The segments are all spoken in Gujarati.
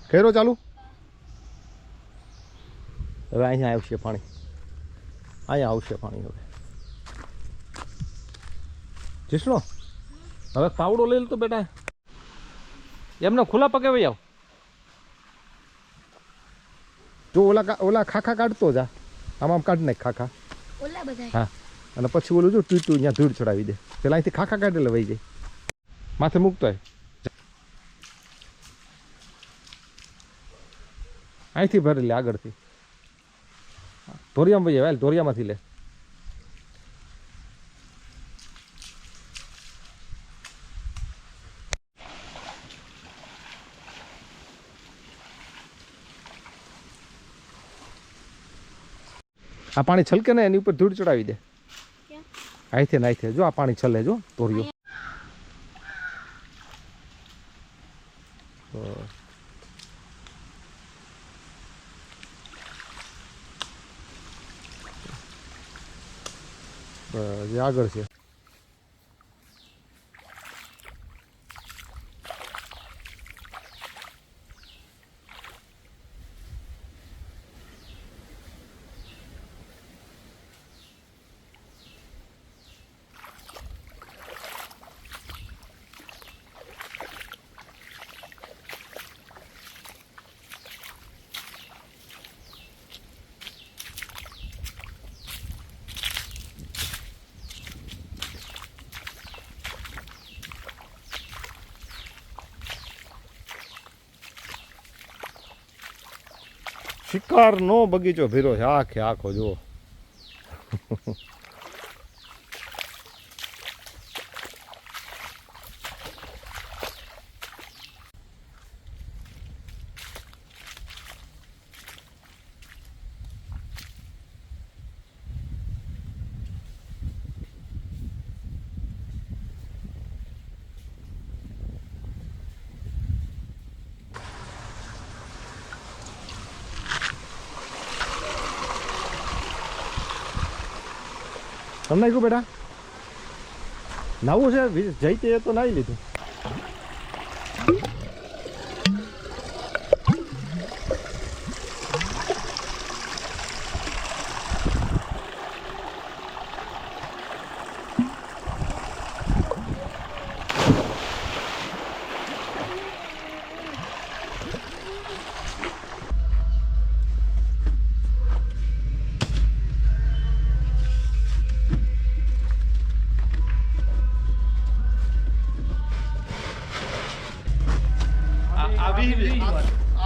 કર્યો ચાલુ. હવે અહીંયા આવશે પાણી, અહીંયા આવશે પાણી. હવે જીસણો હવે પાવડો લઈ લે તો બેટા, એમને ખુલ્લા પગે વહી આવ. જો ઓલા ખાખા કાઢતો જા, આમ કાઢ નાખ ખાખા. હા, અને પછી ઓલું જો ટૂટું અહીંયા ધૂળ ચડાવી દે. પેલા અહીંથી ખાખા કાઢેલા વહી જાય, માથે મૂકતો હોય. અહીંથી ભરી લે, આગળથી ધોરિયામાં વહી આવે, ધોરિયામાંથી લે. આ પાણી છલકે ને એની ઉપર ધૂળ ચડાવી દે. અહીંથી ને અહીંથી જો આ પાણી છલે, જો ધોરિયો. જે આગળ છે શિકારનો બગીચો ભીરો છે આખે આખો. જુઓ તમને કહું બેટા, નાવું છે જઈતે તો નાહી લીધું.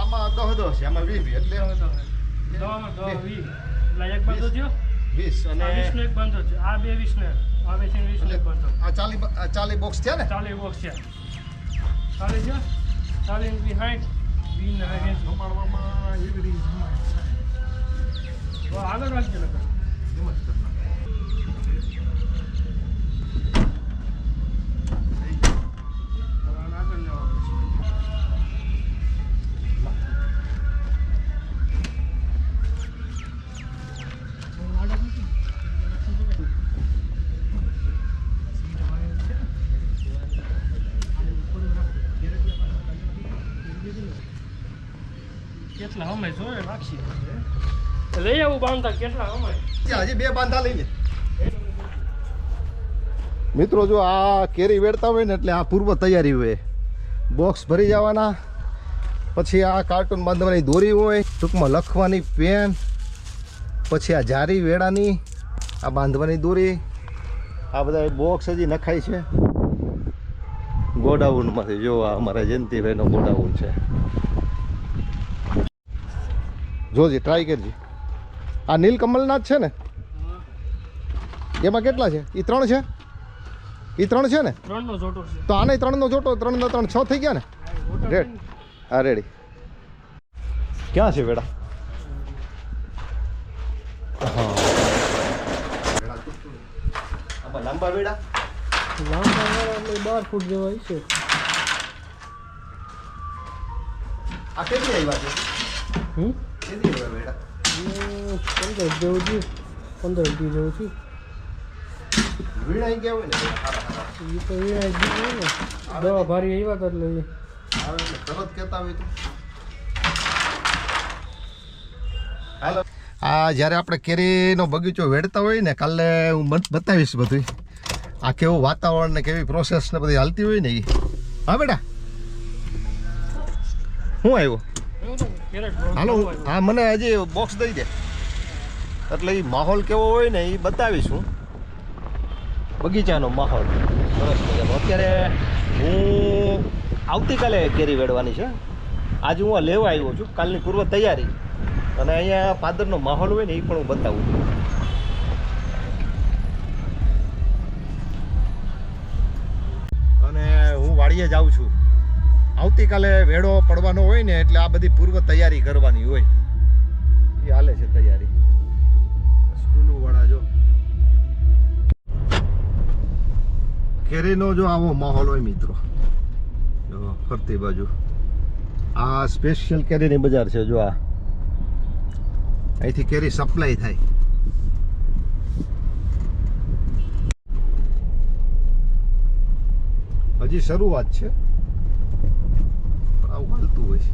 આમાં 10 છે, આમાં 20 એટલે 20 અને 20 નો એક બંધો છે. આ 20 ને આ 20 નો એક બંધો. આ 40 બોક્સ છે ને, 40 બોક્સ છે. 40 છે, 40 બિહાઇન્ડ 20 ને અહીં સંભાળવામાં એવી રીતે તો આગળ રાખજે લગા કેટલા હમાય જોડે રાખી લઈ આવું બાંધા. કેટલા હમાય હજી 2 બાંધા લઈ લે. મિત્રો જો આ કેરી વેડતા હોય ને એટલે આ પૂર્વ તૈયારી હોય. બોક્સ ભરી જવાના, પછી આ કાર્ટૂન બાંધવાની દોરી હોય, ટૂંકમાં લખવાની પેન, પછી આ જારી વેડાની, આ બાંધવાની દોરી, આ બધા બોક્સ હજી નખાય છે ગોડાઉનમાંથી. જો આ અમારા જયંતિભાઈનો ગોડાઉન છે. જોજી ટ્રાય કરજી. આ નીલકમલના જ છે ને, એમાં કેટલા છે? એ 3 છે, એ 3 છે ને, 3 નો જોટો છે. તો આને 3 નો જોટો, 3 ના 3 6 થઈ ગયા ને. રેડ, હા રેડી. ક્યાં છે વેડા? હા આમાં લાંબા વેડા, લાંબા વેડા એટલે 12 ફૂટ જેવા છે. આ કેટલી આવ્યા છે? કેટલી આવ્યા વેડા? 15 જેવું છે, 15 જેવું છે. વીણાઈ ગયા હોય ને એ તો વીણાઈ ગયા હોય ને. દવા ભારી આવ્યા હતા એટલે આવે એટલે તરત કહેતા હોય તો આ જ્યારે આપણે કેરીનો બગીચો વેડતા હોય ને કાલે હું બતાવીશ બધું આ કેવું વાતાવરણ ને કેવી પ્રોસેસ ને બધી હાલતી હોય ને એ. હા બેટા શું આવ્યો હાલો હા મને હજી બોક્સ દઈ દે એટલે એ માહોલ કેવો હોય ને એ બતાવીશ હું બગીચાનો માહોલ સરસ મજાનો. અત્યારે હું આવતીકાલે કેરી વેડવાની છે. આજે હું આ લેવા આવ્યો છું કાલની પૂર્વ તૈયારી અને અહીંયા પાદરનો માહોલ હોય ને એ પણ હું બતાવું છું. અને હું વાડીએ જાઉં છું આવતીકાલે વેડો પડવાનો હોય ને એટલે આ બધી પૂર્વ તૈયારી કરવાની હોય એ હાલે છે તૈયારી. સ્કૂલવાળા જો કેરીનો જો આવો માહોલ હોય મિત્રો જો ફરતી બાજુ આ સ્પેશિયલ કેરીની બજાર છે. જો આ અહીંથી કેરી સપ્લાય થાય. હજી શરૂઆત છે પણ આવું હાલતું હોય છે.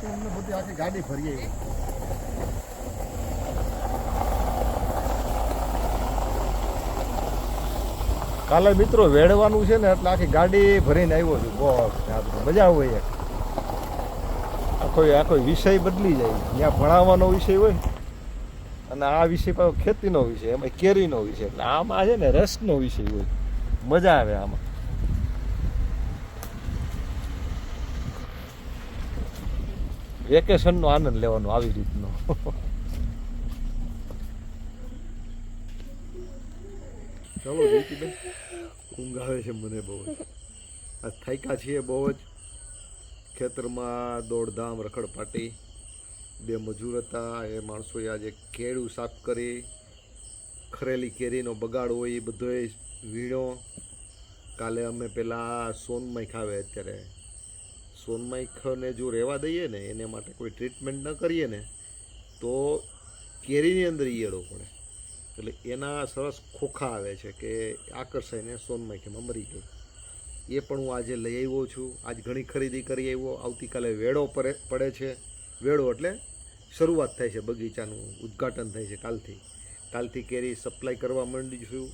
અમને બધી આખી ગાડી ફરી આવી. કાલે મિત્રો વેડવાનું છે ને એટલે આખી ગાડી ભરીને આવ્યો છું. બહુ મજા હોય આખો વિષય બદલી જાય. ત્યાં ભણાવવાનો વિષય હોય અને આ વિષય પાછો ખેતીનો વિષય એમાં કેરીનો વિષય એટલે આમાં છે ને રસનો વિષય હોય. મજા આવે આમાં. વેકેશનનો આનંદ લેવાનો આવી રીતનો. ચાલો જીતીબેન ઊંઘ આવે છે મને બહુ જ. આ થાક્યા છીએ બહુ જ. ખેતરમાં દોડધામ રખડપાટી. બે મજૂર હતા એ માણસોએ આજે કેળું સાફ કરી ખરેલી કેરીનો બગાડ હોય એ બધોય વીણો. કાલે અમે પેલા સોનમાઈ ખાવે અત્યારે સોનમાઈખને જો રહેવા દઈએ ને એને માટે કોઈ ટ્રીટમેન્ટ ન કરીએ ને તો કેરીની અંદર ઈયળો પડે એટલે એના સરસ ખોખા આવે છે કે આકર્ષાઈને સોનમાઈખીમાં મરી ગઈ. એ પણ હું આજે લઈ આવ્યો છું. આજ ઘણી ખરીદી કરી આવ્યો. આવતીકાલે વેડો પડે છે. વેડો એટલે શરૂઆત થાય છે બગીચાનું ઉદ્ઘાટન થાય છે કાલથી કેરી સપ્લાય કરવા માંડી છું.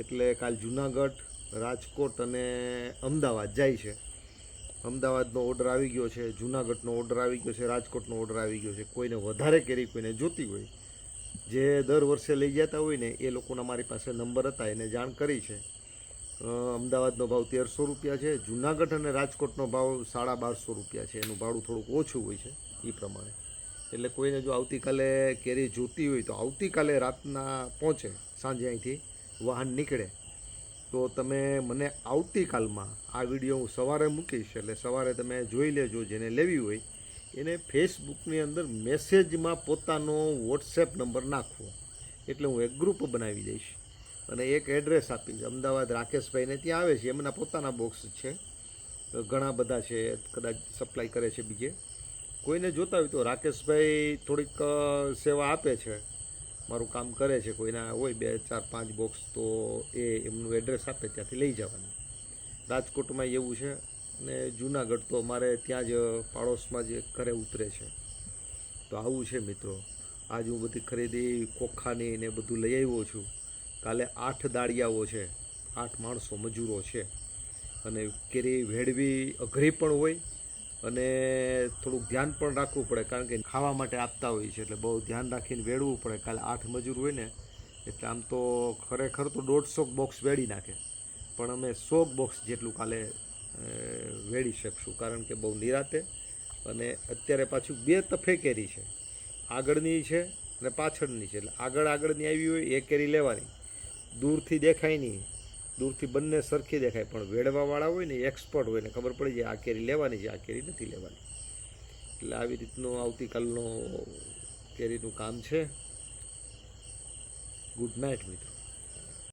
એટલે કાલ જુનાગઢ રાજકોટ અને અમદાવાદ જાય છે. અમદાવાદનો ઓર્ડર આવી ગયો છે, જુનાગઢનો ઓર્ડર આવી ગયો છે, રાજકોટનો ઓર્ડર આવી ગયો છે. કોઈને વધારે કેરી કોઈને જોતી હોય જે દર વર્ષે લઈ જતા હોય ને એ લોકોના મારી પાસે નંબર હતા એને જાણ કરી છે. અમદાવાદનો ભાવ 1300 રૂપિયા છે. જુનાગઢ અને રાજકોટનો ભાવ 1250 રૂપિયા છે. એનું ભાડું થોડુંક ઓછું હોય છે એ પ્રમાણે. એટલે કોઈને જો આવતીકાલે કેરી જોતી હોય તો આવતીકાલે રાતના પહોંચે સાંજે અહીંથી વાહન નીકળે તો તમે મને આવતીકાલમાં આ વિડીયો હું સવારે મૂકીશ એટલે સવારે તમે જોઈ લેજો. જેને લેવી હોય એને ફેસબુકની અંદર મેસેજમાં પોતાનો વોટ્સએપ નંબર નાખવો એટલે હું એક ગ્રુપ બનાવી દઈશ અને એક એડ્રેસ આપીશ. અમદાવાદ રાકેશભાઈને ત્યાં આવે છે. એમના પોતાના બોક્સ છે, ઘણા બધા છે, કદાચ સપ્લાય કરે છે બીજે. કોઈને જોતા હોય તો રાકેશભાઈ થોડીક સેવા આપે છે, મારું કામ કરે છે. કોઈના હોય 2, 4, 5 બોક્સ તો એ એમનું એડ્રેસ આપે ત્યાંથી લઈ જવાનું. રાજકોટમાં એવું છે અને જુનાગઢ તો મારે ત્યાં જ પાડોશમાં જ ઘરે ઉતરે છે. તો આવું છે મિત્રો. આજ હું બધી ખરીદી ખોખાની ને બધું લઈ આવ્યો છું. કાલે 8 દાળિયાઓ છે, 8 માણસો મજૂરો છે અને કેરી વેડવી અઘરી પણ હોય અને થોડુંક ધ્યાન પણ રાખવું પડે કારણ કે ખાવા માટે આપતા હોય છે એટલે બહુ ધ્યાન રાખીને વેડવું પડે. કાલે 8 મજૂર હોય ને એટલે આમ તો ખરેખર તો 150 બોક્સ વેડી નાખે પણ અમે 100 બોક્સ જેટલું કાલે વેડી શકશું કારણ કે બહુ નિરાતે. અને અત્યારે પાછું 2 તફે કેરી છે, આગળની છે અને પાછળની છે. એટલે આગળની આવી હોય એ કેરી લેવાની, દૂરથી દેખાય નહીં, દૂરથી બંને સરખી દેખાય પણ વેડવાવાળા હોય ને એક્સપર્ટ હોય ને ખબર પડી જાય આ કેરી લેવાની છે, આ કેરી નથી લેવાની. એટલે આવી રીતનું આવતીકાલનો કેરીનું કામ છે. ગુડ નાઇટ મિત્રો.